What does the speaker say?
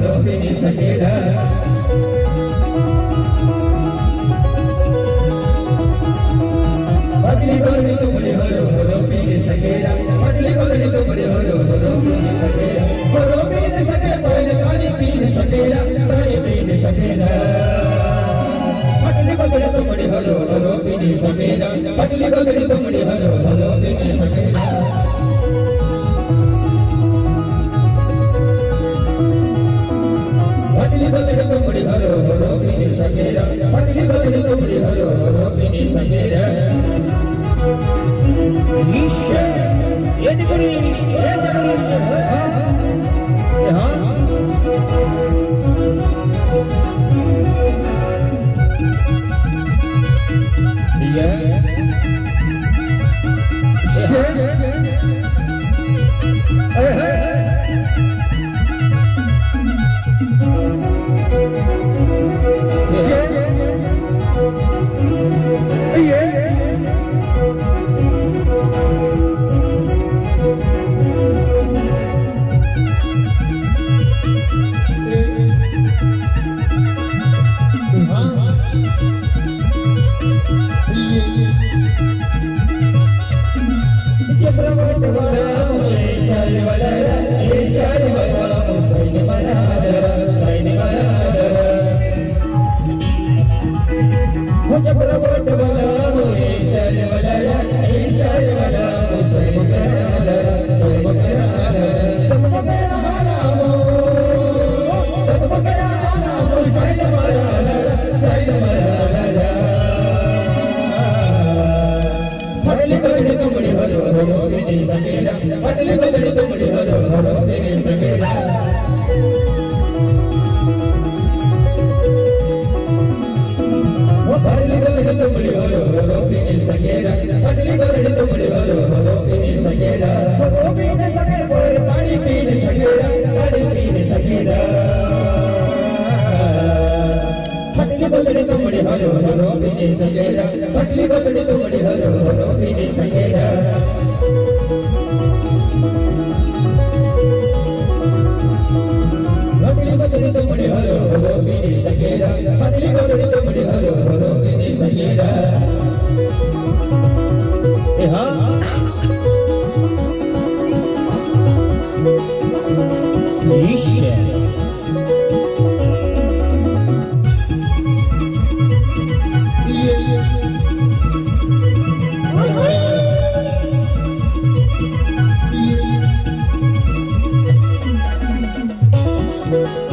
Robini Sakira. Patli Gori Tumri Horo, Robini Sakira. Patli Gori Tumri Horo, Robini Sakira. Robini Sakira, Kali Pini Sakira, Kali Pini Sakira. Patli Gori Tumri Horo, Robini Sakira. Patli Gori Tumri Horo, Robini Sakira. Patli Gori Tumri Horo, Robini Sakira. Patli Gori Tumri Horo, Robini Sakira. Isha, ye dikuri, ye dikuri, हाँ, ये, Yeah.